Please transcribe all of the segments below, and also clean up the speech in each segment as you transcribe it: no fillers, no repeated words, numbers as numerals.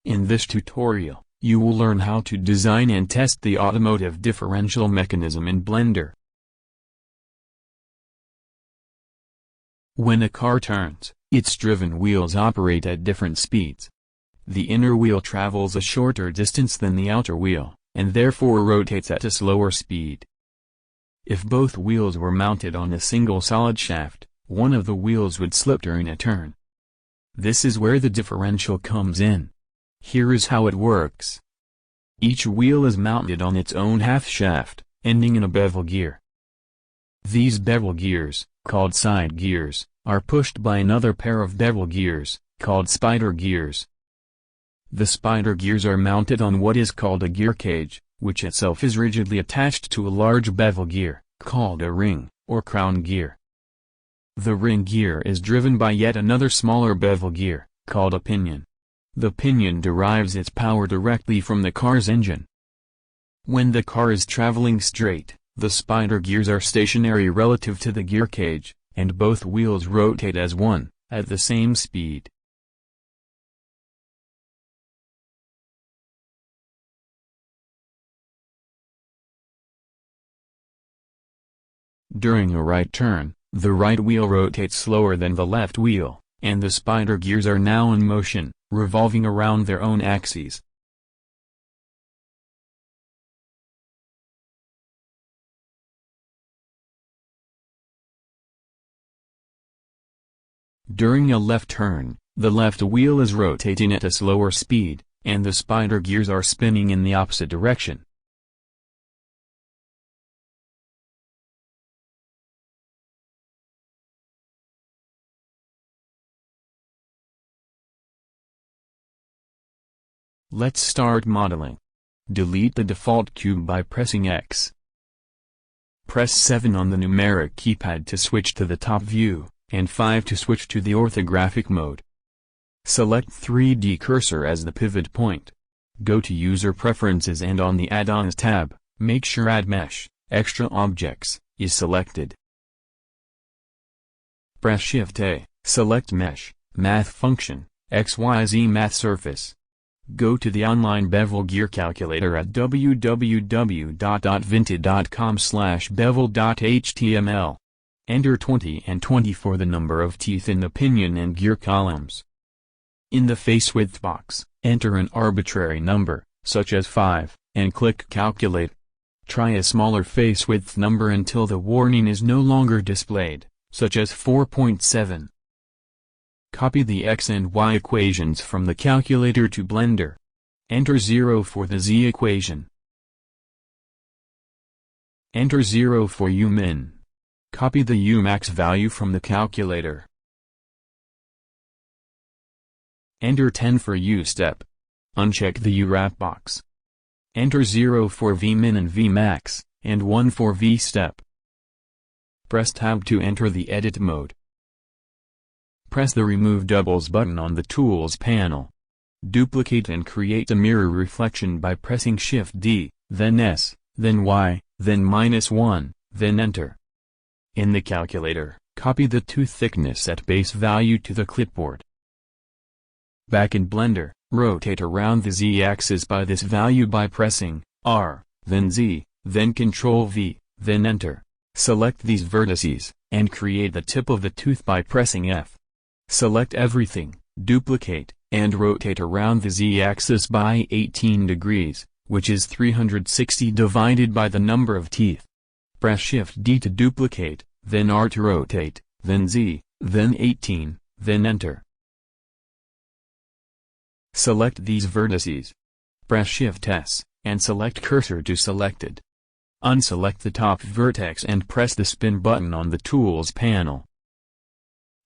In this tutorial, you will learn how to design and test the automotive differential mechanism in Blender. When a car turns, its driven wheels operate at different speeds. The inner wheel travels a shorter distance than the outer wheel, and therefore rotates at a slower speed. If both wheels were mounted on a single solid shaft, one of the wheels would slip during a turn. This is where the differential comes in. Here is how it works. Each wheel is mounted on its own half shaft, ending in a bevel gear. These bevel gears, called side gears, are pushed by another pair of bevel gears, called spider gears. The spider gears are mounted on what is called a gear cage, which itself is rigidly attached to a large bevel gear, called a ring, or crown gear. The ring gear is driven by yet another smaller bevel gear, called a pinion. The pinion derives its power directly from the car's engine. When the car is traveling straight, the spider gears are stationary relative to the gear cage, and both wheels rotate as one, at the same speed. During a right turn, the right wheel rotates slower than the left wheel, and the spider gears are now in motion, revolving around their own axes. During a left turn, the left wheel is rotating at a slower speed, and the spider gears are spinning in the opposite direction. Let's start modeling. Delete the default cube by pressing X. Press 7 on the numeric keypad to switch to the top view, and 5 to switch to the orthographic mode. Select 3D cursor as the pivot point. Go to User Preferences and on the Add-ons tab, make sure Add Mesh, Extra Objects, is selected. Press Shift-A, select Mesh, Math Function, XYZ Math Surface. Go to the online bevel gear calculator at www.vinted.com/bevel.html. Enter 20 and 20 for the number of teeth in the pinion and gear columns. In the face width box, enter an arbitrary number, such as 5, and click Calculate. Try a smaller face width number until the warning is no longer displayed, such as 4.7. Copy the x and y equations from the calculator to Blender. Enter 0 for the z equation. Enter 0 for u-min. Copy the u-max value from the calculator. Enter 10 for u-step. Uncheck the u-wrap box. Enter 0 for v-min and v-max, and 1 for v-step. Press Tab to enter the edit mode. Press the Remove Doubles button on the Tools panel. Duplicate and create a mirror reflection by pressing Shift-D, then S, then Y, then -1, then Enter. In the calculator, copy the tooth thickness at base value to the clipboard. Back in Blender, rotate around the Z-axis by this value by pressing R, then Z, then Ctrl-V, then Enter. Select these vertices, and create the tip of the tooth by pressing F. Select everything, duplicate, and rotate around the Z-axis by 18 degrees, which is 360 divided by the number of teeth. Press Shift-D to duplicate, then R to rotate, then Z, then 18, then Enter. Select these vertices. Press Shift-S, and select Cursor to Selected. Unselect the top vertex and press the Spin button on the Tools panel.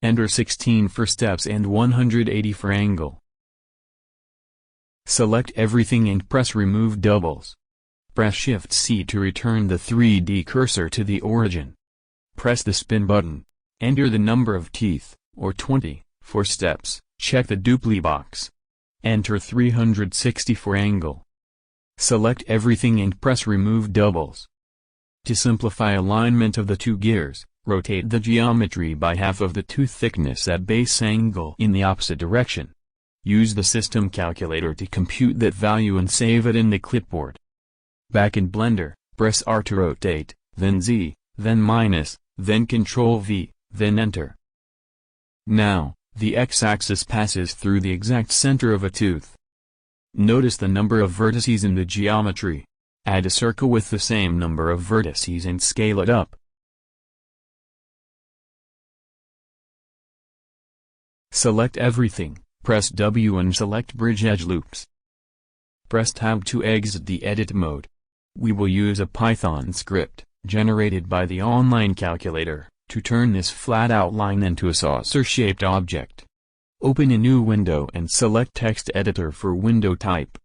Enter 16 for steps and 180 for angle. Select everything and press Remove Doubles. Press Shift-C to return the 3D cursor to the origin. Press the Spin button. Enter the number of teeth, or 20, for steps. Check the Dupli box. Enter 360 for angle. Select everything and press Remove Doubles. To simplify alignment of the two gears, rotate the geometry by half of the tooth thickness at base angle in the opposite direction. Use the system calculator to compute that value and save it in the clipboard. Back in Blender, press R to rotate, then Z, then minus, then Ctrl V, then Enter. Now, the x-axis passes through the exact center of a tooth. Notice the number of vertices in the geometry. Add a circle with the same number of vertices and scale it up. Select everything, press W and select Bridge Edge Loops. Press Tab to exit the edit mode. We will use a Python script, generated by the online calculator, to turn this flat outline into a saucer-shaped object. Open a new window and select Text Editor for window type.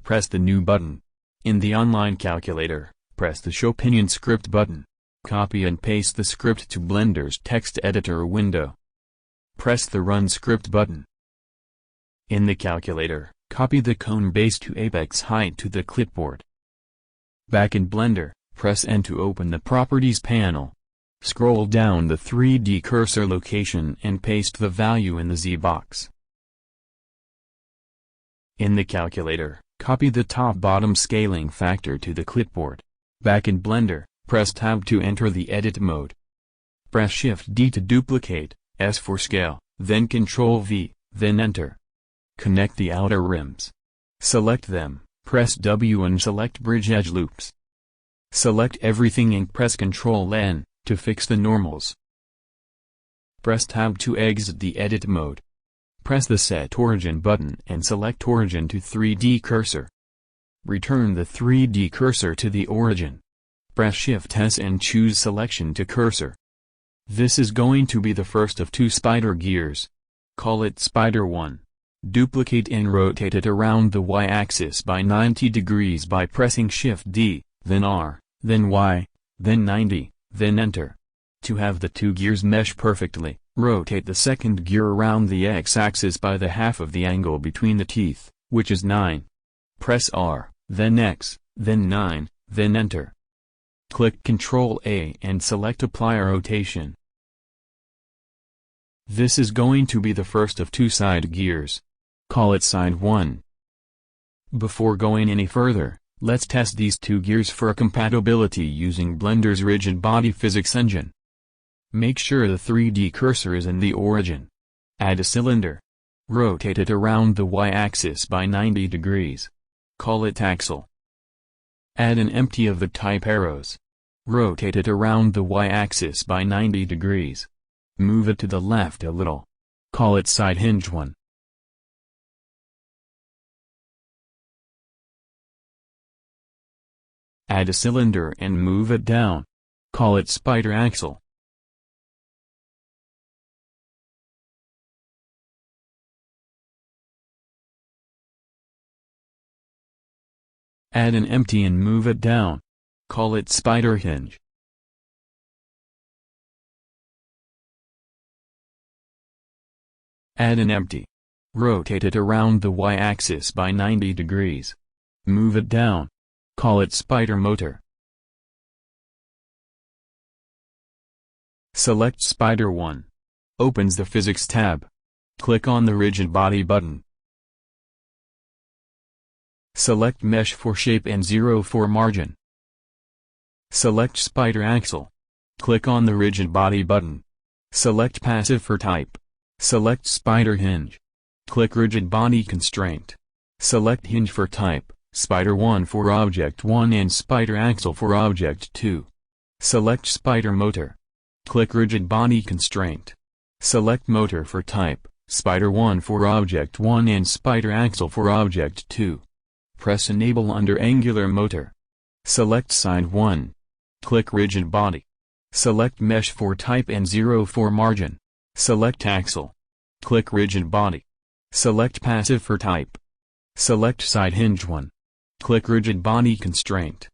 Press the New button. In the online calculator, press the Show Pinion script button. Copy and paste the script to Blender's text editor window. Press the Run script button. In the calculator, copy the cone base to apex height to the clipboard. Back in Blender, press N to open the Properties panel. Scroll down the 3D cursor location and paste the value in the Z box. In the calculator, copy the top-bottom scaling factor to the clipboard. Back in Blender, press Tab to enter the edit mode. Press Shift-D to duplicate, S for scale, then Ctrl-V, then Enter. Connect the outer rims. Select them, press W and select Bridge Edge Loops. Select everything and press Ctrl-N, to fix the normals. Press Tab to exit the edit mode. Press the Set Origin button and select Origin to 3D cursor. Return the 3D cursor to the origin. Press Shift-S and choose Selection to Cursor. This is going to be the first of 2 spider gears. Call it Spider 1. Duplicate and rotate it around the Y-axis by 90 degrees by pressing Shift-D, then R, then Y, then 90, then Enter. To have the 2 gears mesh perfectly, rotate the second gear around the X-axis by the half of the angle between the teeth, which is 9. Press R, then X, then 9, then Enter. Click Ctrl-A and select Apply Rotation. This is going to be the first of 2 side gears. Call it Side 1. Before going any further, let's test these 2 gears for compatibility using Blender's Rigid Body Physics engine. Make sure the 3D cursor is in the origin. Add a cylinder. Rotate it around the Y-axis by 90 degrees. Call it Axle. Add an empty of the type arrows. Rotate it around the Y-axis by 90 degrees. Move it to the left a little. Call it Side Hinge 1. Add a cylinder and move it down. Call it Spider Axle. Add an empty and move it down. Call it Spider Hinge. Add an empty. Rotate it around the Y-axis by 90 degrees. Move it down. Call it Spider Motor. Select Spider 1. Opens the Physics tab. Click on the Rigid Body button. Select Mesh for Shape and 0 for Margin. Select Spider Axle. Click on the Rigid Body button. Select Passive for Type. Select Spider Hinge. Click Rigid Body Constraint. Select Hinge for Type, Spider 1 for Object 1 and Spider Axle for Object 2. Select Spider Motor. Click Rigid Body Constraint. Select Motor for Type, Spider 1 for Object 1 and Spider Axle for Object 2. Press Enable under Angular Motor. Select Side 1. Click Rigid Body. Select Mesh for Type and 0 for Margin. Select Axle. Click Rigid Body. Select Passive for Type. Select Side Hinge 1. Click Rigid Body Constraint.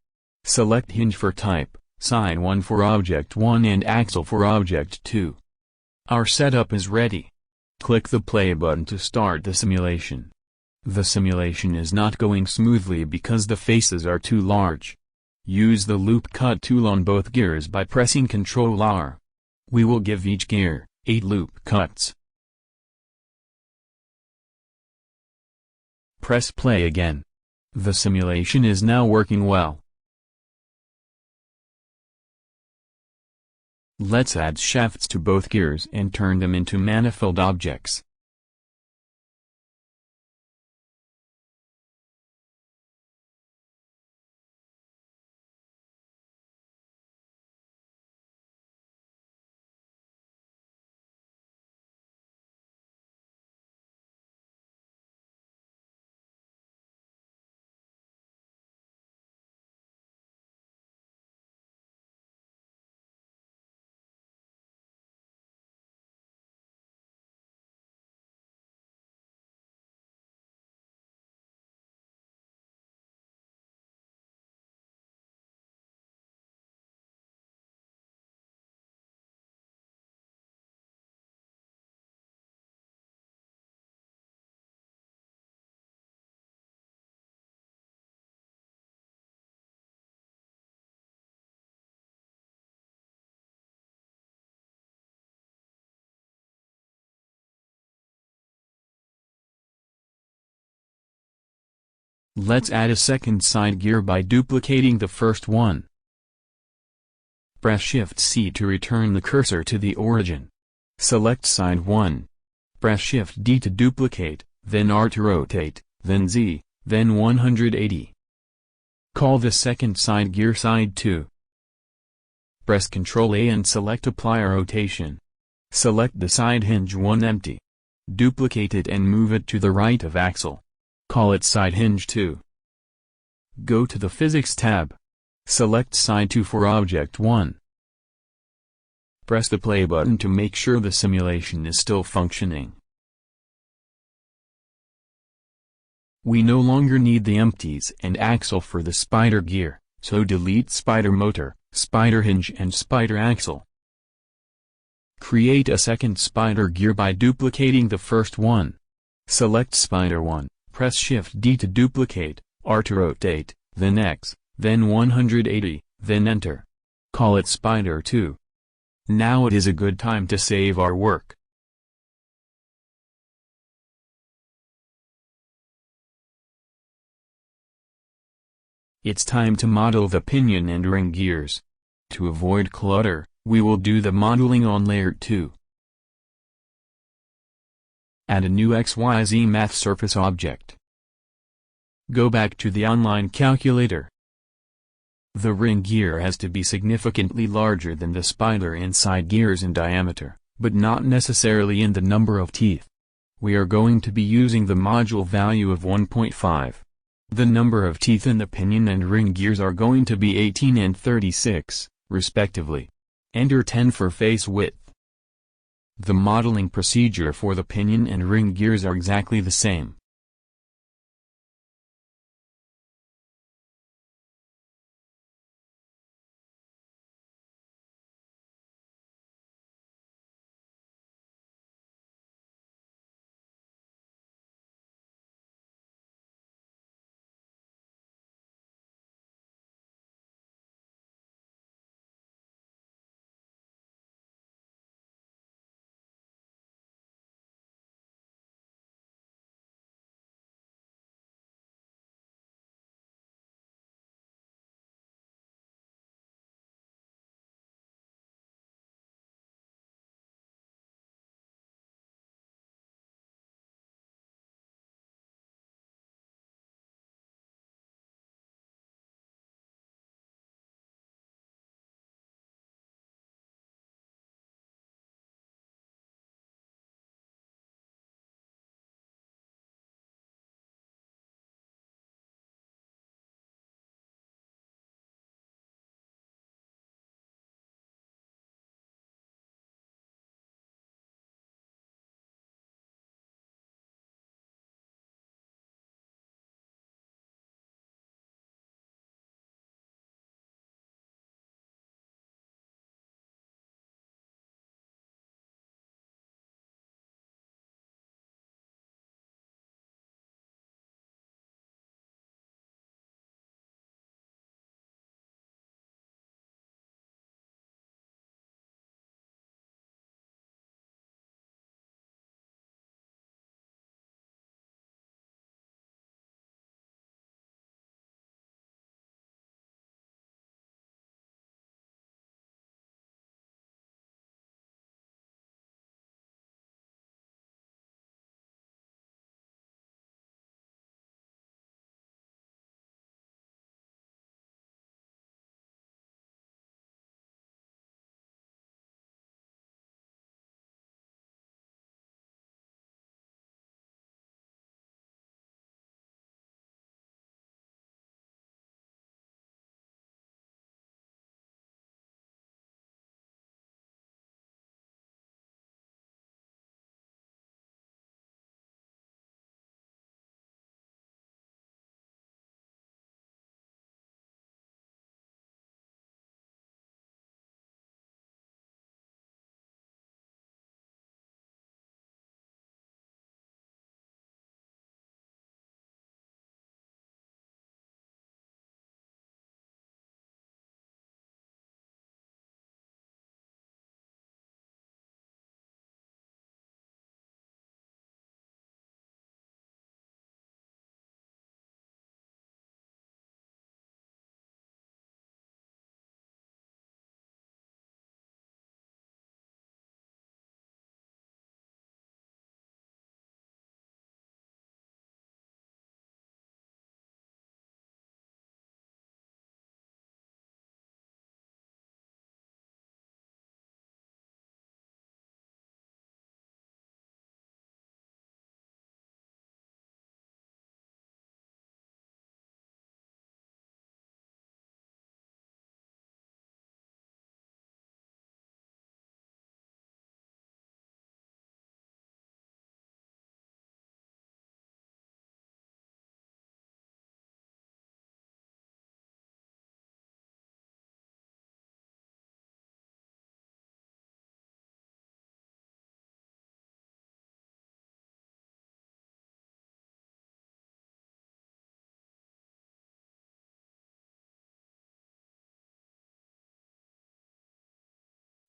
Select Hinge for Type, Side 1 for Object 1 and Axle for Object 2. Our setup is ready. Click the play button to start the simulation. The simulation is not going smoothly because the faces are too large. Use the Loop Cut tool on both gears by pressing Ctrl-R. We will give each gear 8 loop cuts. press play again. The simulation is now working well. Let's add shafts to both gears and turn them into manifold objects. Let's add a second side gear by duplicating the first one. Press Shift-C to return the cursor to the origin. Select side 1. Press Shift-D to duplicate, then R to rotate, then Z, then 180. Call the second side gear side 2. Press Ctrl-A and select Apply Rotation. Select the side hinge 1 empty. Duplicate it and move it to the right of axle. Call it side hinge 2. Go to the Physics tab. Select side 2 for object 1. Press the play button to make sure the simulation is still functioning. We no longer need the empties and axle for the spider gear, so delete spider motor, spider hinge and spider axle. Create a second spider gear by duplicating the first one. Select spider 1, press Shift-D to duplicate, R to rotate, then X, then 180, then enter. Call it spider 2. Now it is a good time to save our work. It's time to model the pinion and ring gears. To avoid clutter, we will do the modeling on layer 2. Add a new XYZ math surface object. Go back to the online calculator. The ring gear has to be significantly larger than the spider in side gears in diameter, but not necessarily in the number of teeth. We are going to be using the module value of 1.5. The number of teeth in the pinion and ring gears are going to be 18 and 36, respectively. Enter 10 for face width. The modeling procedure for the pinion and ring gears are exactly the same.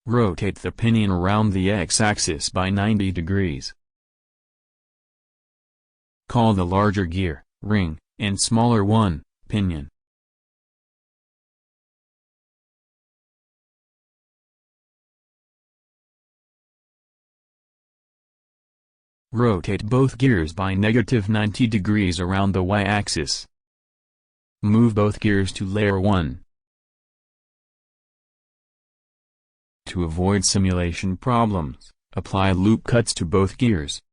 Rotate the pinion around the x-axis by 90 degrees. Call the larger gear, ring, and smaller one, pinion. Rotate both gears by -90 degrees around the y-axis. Move both gears to layer 1. To avoid simulation problems, apply loop cuts to both gears.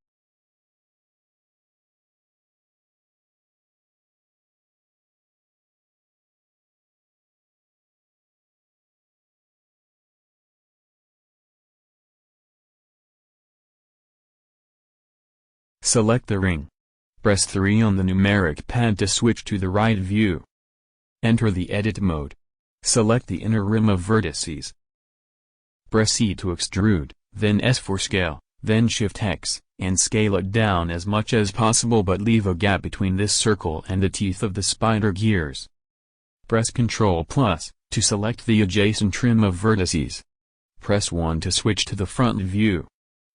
Select the ring. Press 3 on the numeric pad to switch to the right view. Enter the edit mode. Select the inner rim of vertices. Press E to extrude, then S for scale, then Shift X, and scale it down as much as possible but leave a gap between this circle and the teeth of the spider gears. Press Ctrl+ to select the adjacent trim of vertices. Press 1 to switch to the front view.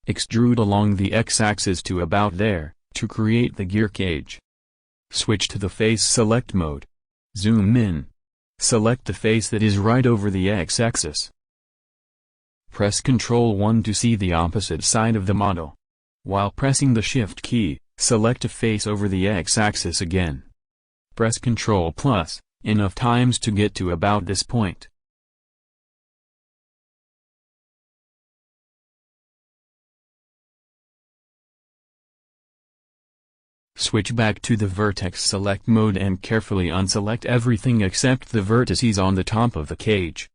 Extrude along the x-axis to about there, to create the gear cage. Switch to the face select mode. Zoom in. Select the face that is right over the x-axis. Press Ctrl 1 to see the opposite side of the model. While pressing the Shift key, select a face over the x-axis again. Press Ctrl+ enough times to get to about this point. Switch back to the vertex select mode and carefully unselect everything except the vertices on the top of the cage.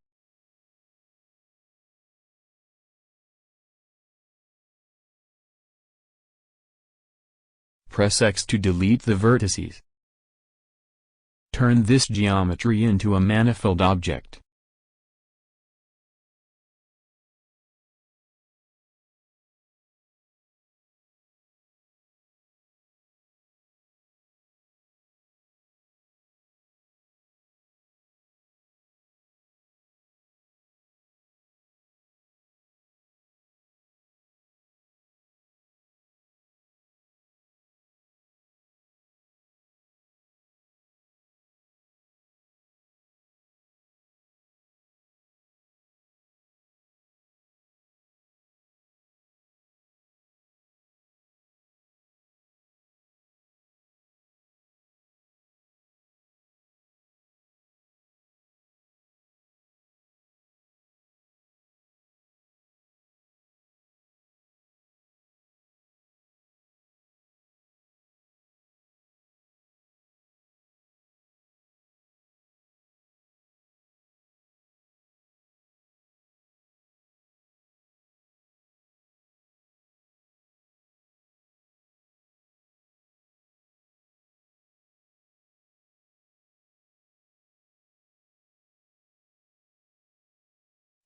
Press X to delete the vertices. Turn this geometry into a manifold object.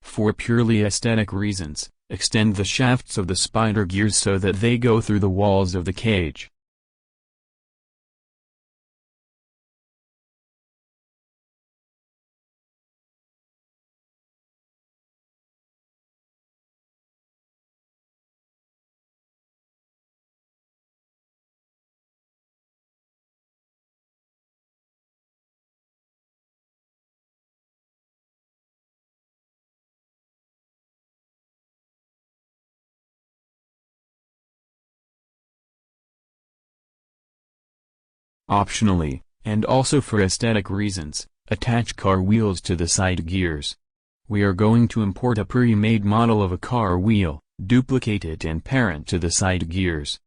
For purely aesthetic reasons, extend the shafts of the spider gears so that they go through the walls of the cage. Optionally, and also for aesthetic reasons, attach car wheels to the side gears. We are going to import a pre-made model of a car wheel, duplicate it and parent to the side gears.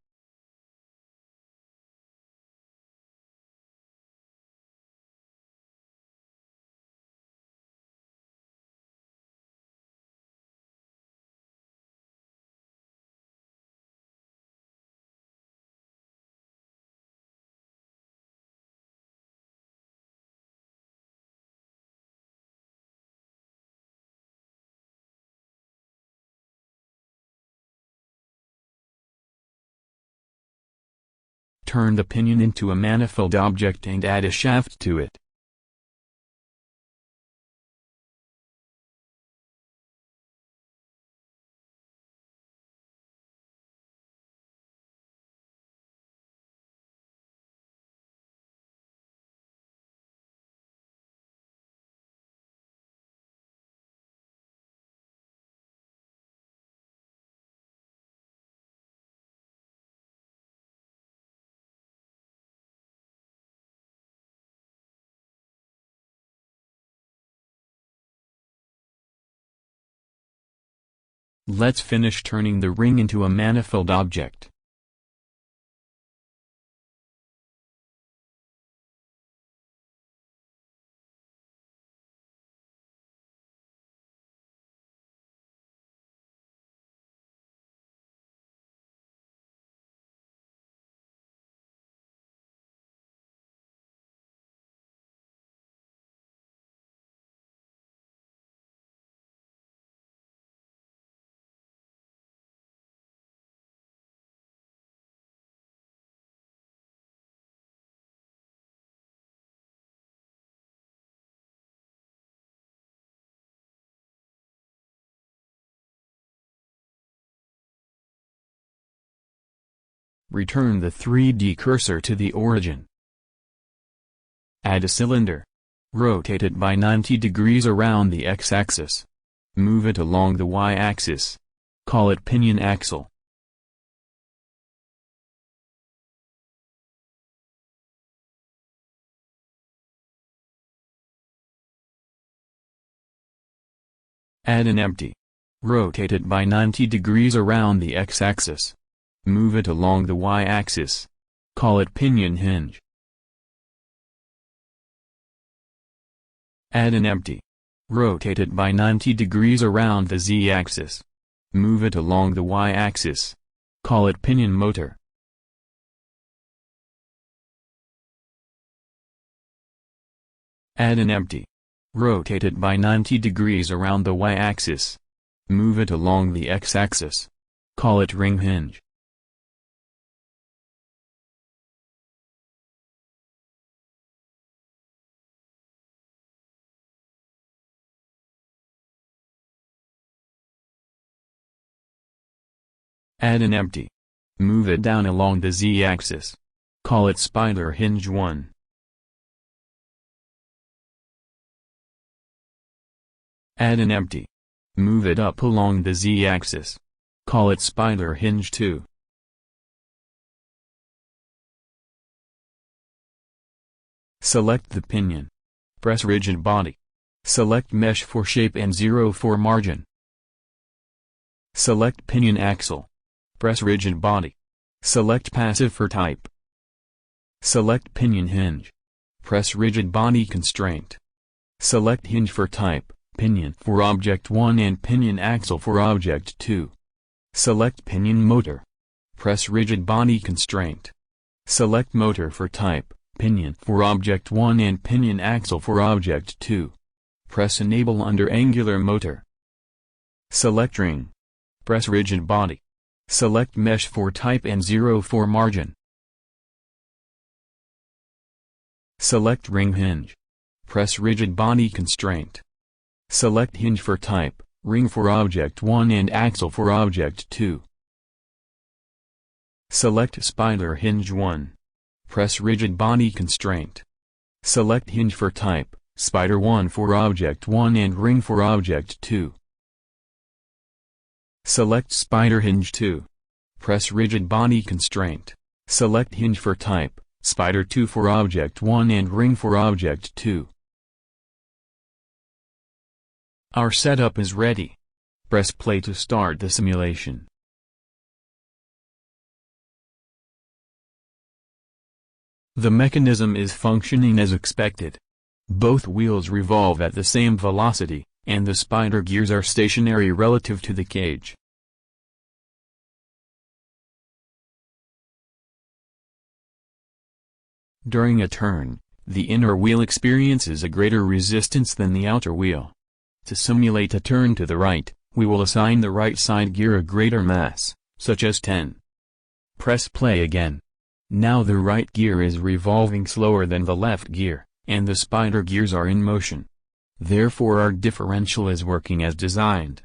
Turn the pinion into a manifold object and add a shaft to it. Let's finish turning the ring into a manifold object. Return the 3D cursor to the origin. Add a cylinder. Rotate it by 90 degrees around the x-axis. Move it along the y-axis. Call it pinion axle. Add an empty. Rotate it by 90 degrees around the x-axis. Move it along the y-axis. Call it pinion hinge. Add an empty. Rotate it by 90 degrees around the z-axis. Move it along the y-axis. Call it pinion motor. Add an empty. Rotate it by 90 degrees around the y-axis. Move it along the x-axis. Call it ring hinge. Add an empty. Move it down along the z-axis. Call it spider hinge 1. Add an empty. Move it up along the z-axis. Call it spider hinge 2. Select the pinion. Press rigid body. Select mesh for shape and 0 for margin. Select pinion axle. Press rigid body. Select passive for type. Select pinion hinge. Press rigid body constraint. Select hinge for type, pinion for object 1 and pinion axle for object 2. Select pinion motor. Press rigid body constraint. Select motor for type, pinion for object 1 and pinion axle for object 2. Press enable under angular motor. Select ring. Press rigid body. Select mesh for type and 0 for margin. Select ring hinge. Press rigid body constraint. Select hinge for type, ring for object 1 and axle for object 2. Select spider hinge 1. Press rigid body constraint. Select hinge for type, spider 1 for object 1 and ring for object 2. Select spider hinge 2. Press rigid body constraint. Select hinge for type, spider 2 for object 1 and ring for object 2. Our setup is ready. Press play to start the simulation. The mechanism is functioning as expected. Both wheels revolve at the same velocity, and the spider gears are stationary relative to the cage. During a turn, the inner wheel experiences a greater resistance than the outer wheel. To simulate a turn to the right, we will assign the right side gear a greater mass, such as 10. Press play again. Now the right gear is revolving slower than the left gear, and the spider gears are in motion. Therefore our differential is working as designed.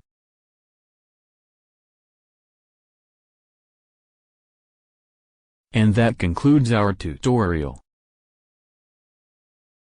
And that concludes our tutorial.